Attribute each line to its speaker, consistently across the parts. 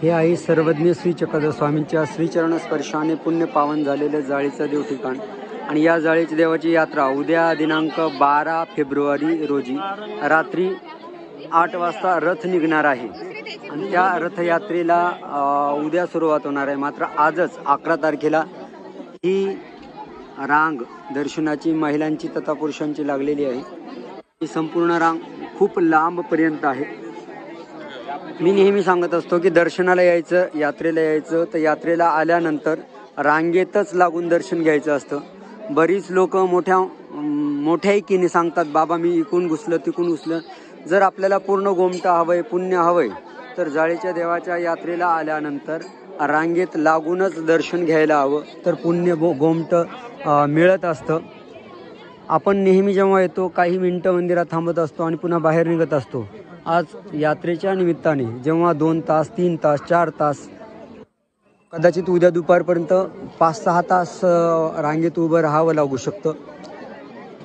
Speaker 1: हे आहे सर्वज्ञ श्री चक्रधर स्वामींच्या श्रीचरण स्पर्शाने पुण्य पावन झालेले जाळीचं देव ठिकाण। आणि या जाळीच्या देवाची यात्रा उद्या दिनांक 12 फेब्रुवारी रोजी रात्री 8 वाजता रथ निघणार आहे। आणि त्या रथयात्रेला उद्या सुरुवात होणार आहे। मात्र आजच 11 तारखेला ही रांग दर्शनाची महिलांची तथा पुरुषांची लागलेली आहे। ही संपूर्ण रांग खूप लांब पर्यंत आहे। मी नेहमी सांगत असतो की दर्शनाला यायचं, यात्रेला यायचं तर यात्रेला आल्यानंतर रांगेतच लागून दर्शन घ्यायचं असतं। बरीच लोक मोठ्या एकीने सांगतात बाबा मी इकून घुसलं तिकून घुसलं। जर आपल्याला पूर्ण गोमटा हवंय, पुण्य हवंय तर जाळीच्या देवाच्या यात्रेला आल्यानंतर रांगेत लागूनच दर्शन घ्यायला हवं, तर पुण्य गोमट मिळत असतं। आपण नेहमी जेव्हा येतो काही मिनिटं मंदिरात थांबत असतो आणि पुन्हा बाहेर निघत असतो। आज यात्रेच्या निमित्ताने जेव्हा 2 तास 3 तास 4 तास कदाचित उद्या दुपारपर्यंत 5-6 तास रांगेत उभं राहावं लागू शकतं।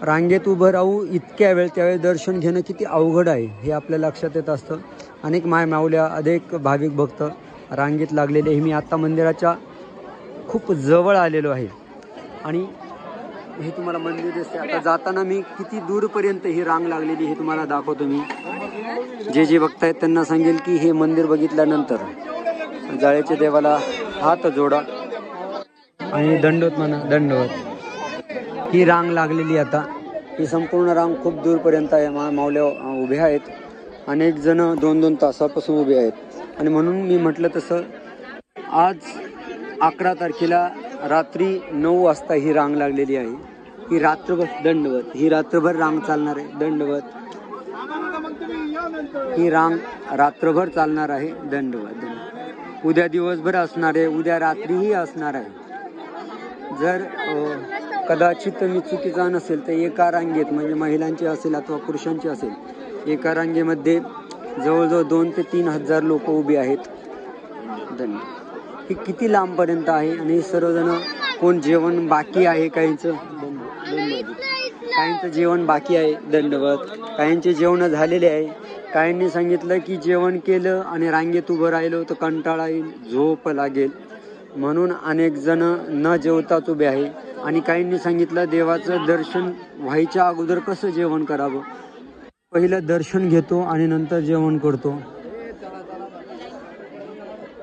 Speaker 1: रांगेत उभं राहू इतक्या वेळ त्यावेळी दर्शन घेणं किती अवघड आहे हे आपल्या लक्षात येत असतं। अनेक मायमाऊल्या अनेक भाविक भक्त रांगेत लागलेले हे मी आता मंदिराच्या खूप जवळ आलेलो आहे आणि हे तुम्हाला मंदिर दिसते। आता जाताना मी किती दूरपर्यंत ही रांग लागलेली हे तुम्हाला दाखवतो। मी जे बघतायत त्यांना सांगेल की हे मंदिर बघितल्यानंतर जाळीच्या देवाला हात जोडा आणि दंडवत म्हणा, दंडवत। ही रांग लागलेली आता ही संपूर्ण रांग खूप दूरपर्यंत आहे। माऊल्या उभ्या आहेत, अनेक जण 2-2 तासापासून उभे आहेत। आणि म्हणून मी म्हटलं तसं आज 11 तारखेला रात्री 9 वाजता ही रांग लागलेली आहे। ही रात्रभर दंडवत, ही रात्रभर रांग चालणार आहे दंडवत। ही रांग रात्रभर चालणार आहे दंडवत। उद्या दिवसभर असणार आहे, उद्या रात्रीही असणार आहे। जर कदाचित मी चुकीचा नसेल तर एका रांगेत म्हणजे महिलांची असेल अथवा पुरुषांची असेल, एका रांगेमध्ये जवळजवळ 2 ते 3 हजार लोक उभी आहेत। दंड ही किती लांबपर्यंत आहे। आणि सर्वजण कोण जेवण बाकी आहे, काहींचं जेवण बाकी आहे दंडवत, काहींचे जेवण झालेले आहे। काहींनी सांगितलं की जेवण केलं आणि रांगेत उभं राहिलो तर कंटाळा येईल, झोप लागेल, म्हणून अनेक जण न जेवताच उभे आहे। आणि काहींनी सांगितलं देवाचं दर्शन व्हायच्या अगोदर कसं जेवण करावं, पहिलं दर्शन घेतो आणि नंतर जेवण करतो,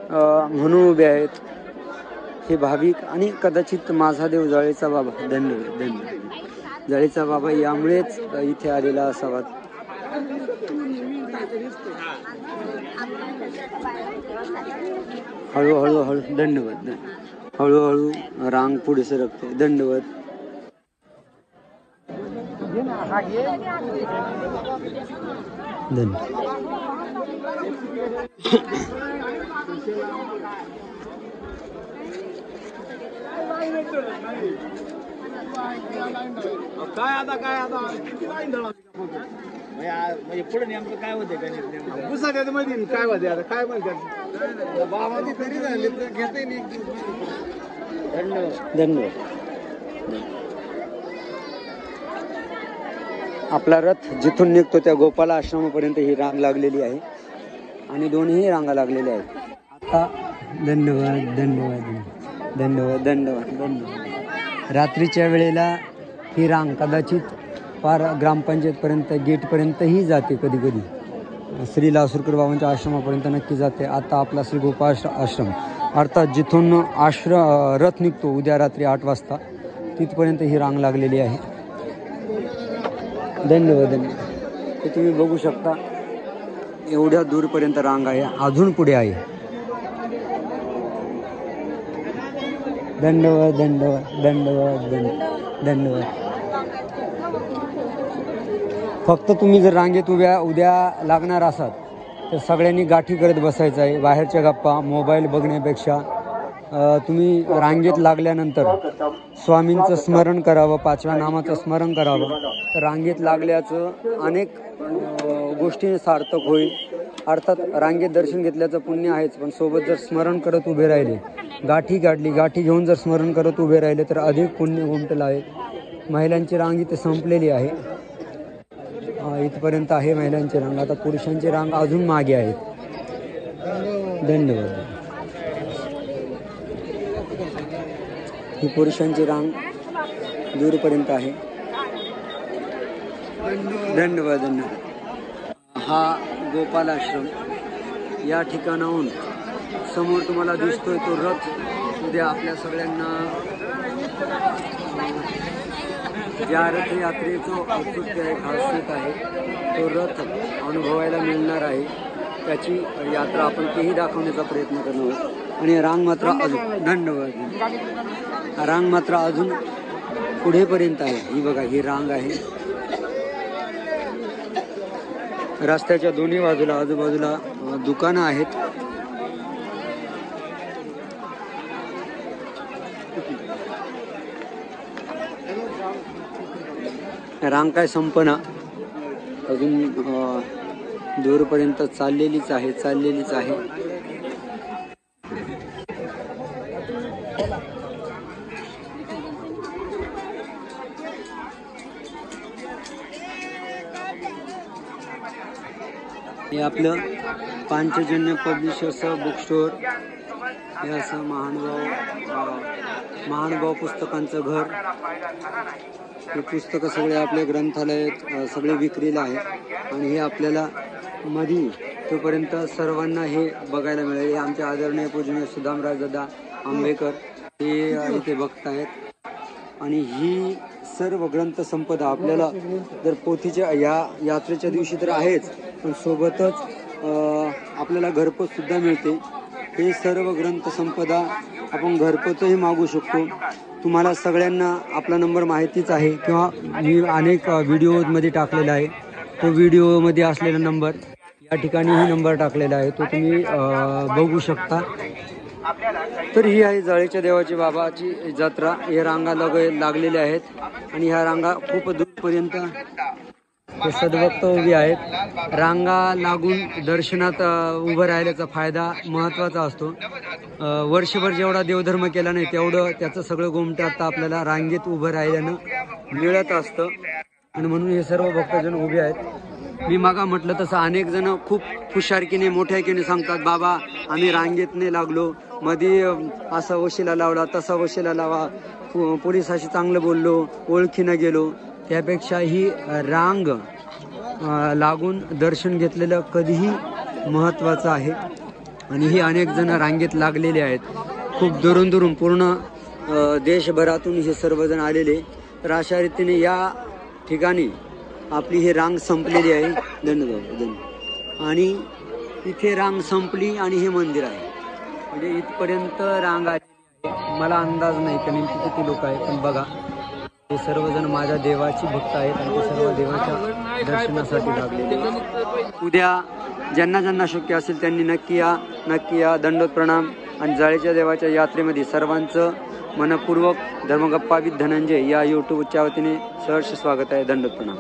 Speaker 1: म्हणून उभे आहेत हे भाविक। आणि कदाचित माझा देव जाळीचा बाबा, धन्यवाद जाळीचा बाबा यामुळेच इथे आलेला असावा। हळूहळू दंडवत, हळूहळू रांग पुढे सरकते दंडवत।
Speaker 2: म्हणजे पुढे नेमकं काय होते गुसाट्यात मध्ये काय होते आता काय म्हणतात बाबांनी तरी झाले तर घेते नाही।
Speaker 1: धन्यवाद। आपला रथ जिथून निघतो त्या गोपाला आश्रमापर्यंत ही रांग लागलेली आहे आणि दोन्ही रांगा लागलेल्या आहेत। आता धन्यवाद धन्यवाद धन्यवाद धन्यवाद धन्यवाद। रात्रीच्या वेळेला ही रांग कदाचित पार ग्रामपंचायतपर्यंत गेटपर्यंतही जाते, कधी कधी श्री लासूरकर बाबांच्या आश्रमापर्यंत नक्की जाते। आता आपला श्री गोपाळ आश्रम अर्थात जिथून रथ निघतो उद्या रात्री 8 वाजता तिथपर्यंत ही रांग लागलेली आहे। धन्यवाद धन्यवाद। हे तुम्ही बघू शकता एवढ्या दूरपर्यंत रांग आहे, अजून पुढे आहे। धन्यवाद धन्यवाद धन्यवाद धन्यवाद। फक्त तुम्ही जर रांगेत उद्या लागणार असाल तर सगळ्यांनी गाठी करत बसायचं आहे। बाहेरच्या गप्पा मोबाईल बघण्यापेक्षा तुम्ही रांगेत लागल्यानंतर स्वामींचं स्मरण करावं, 5व्या नामाचं स्मरण करावं, तर रांगेत लागल्याचं अनेक गोष्टी सार्थक होईल। अर्थात रांगेत दर्शन घेतल्याचं पुण्य आहेच, पण सोबत जर स्मरण करत उभे राहिले, गाठी घेऊन जर स्मरण करत उभे राहिले तर अधिक पुण्य उमटलं आहे। महिलांची रांग इथे संपलेली आहे, इथपर्यंत आहे महिलांची रांग। आता पुरुषांची रांग अजून मागे आहे। धन्यवाद. ही पुरुषांची रांग दूरपर्यंत आहे. धन्यवाद. हा गोपाल आश्रम. या ठिकाणाहून समोर तुम्हाला दिसतोय तो रथ. उद्या आपल्या सगळ्यांना ज्या रथयात्रेचं औत्सुक्य आहे, खासियत आहे, तो रथ अनुभवायला मिळणार आहे. त्याची यात्रा आपण तेही दाखवण्याचा प्रयत्न करणार आहोत. आणि रांग मात्र अजून धन्यवाद. रांग मात्र अजून पुढेपर्यंत आहे. ही बघा, ही रांग आहे. रस्त्याच्या दोन्ही बाजूला आजूबाजूला दुकानं आहेत. रांग काय संपना, अजून दूरपर्यंत चाललेलीच आहे. हे आपलं पांचजन्य पब्लिशर्स बुक स्टोअर. हे असं महानुभाव पुस्तकांचं घर. हे पुस्तकं सगळे आपल्या ग्रंथालयात सगळे विक्रीला आहेत. आणि हे आपल्याला मधी तोपर्यंत सर्वांना हे बघायला मिळेल. हे आमचे आदरणीय पूजनीय सुदामराजदादा आंबेकर हे इथे बघतायत. आणि ही सर्व ग्रंथ संपदा आपल्याला जर पोथीच्या या यात्रेच्या दिवशी तर आहेच, पण सोबतच आपल्याला घरपोच सुद्धा मिळते. हे सर्व ग्रंथ संपदा आपण घरपोचही मागू शकतो. तुम्हाला सगळ्यांना आपला नंबर माहितीच आहे किंवा मी अनेक व्हिडिओमध्ये टाकलेला आहे. तो व्हिडिओमध्ये असलेला नंबर या ठिकाणीही नंबर टाकलेला आहे, तो तुम्ही बघू शकता. तर ही आहे जाळीच्या देवाची बाबाची जत्रा. हे रांगा लागलेल्या आहेत आणि ह्या रांगा खूप दूरपर्यंत सदभक्त उभी आहेत. रांगा लागून दर्शनात उभं राहिल्याचा फायदा महत्त्वाचा असतो. वर्षभर जेवढा देवधर्म केला नाही तेवढं त्याचं सगळं गोमटं आता आपल्याला रांगेत उभं राहिल्यानं मिळत असतं. आणि म्हणून हे सर्व भक्तजन उभे आहेत. मी मागा म्हटलं तसं अनेक जण खूप हुशारकीने मोठ्याकीने सांगतात, बाबा आम्ही रांगेत नाही लागलो, मध्ये असा वशिला लावला, तसा वशिला लावा, पोलिसाशी चांगलं बोललो, ओळखीनं गेलो. त्यापेक्षा ही रांग लागून दर्शन घेतलेलं कधीही महत्त्वाचं आहे. आणि हे अनेक जण रांगेत लागलेले आहेत. खूप दुरून पूर्ण देशभरातून हे सर्वजण आलेले. तर अशा रीतीने या ठिकाणी आपली ही रांग संपलेली आहे. धन्यवाद. आणि इथे रांग संपली आणि हे मंदिर आहे. म्हणजे इथपर्यंत रांग आलेली आहे. मला अंदाज नाही की नेमकी किती लोक आहेत, पण बघा हे सर्वजण माझ्या देवाची भक्त आहेत आणि ते सर्व देवाच्या दर्शनासाठी लागले. उद्या ज्यांना शक्य असेल त्यांनी नक्की या. दंडोत प्रणाम. आणि जाळीच्या देवाच्या यात्रेमध्ये सर्वांचं मनपूर्वक धर्मगप्पा विथ धनंजय या यूट्यूबच्या वतीने सहर्ष स्वागत आहे. दंडोत प्रणाम.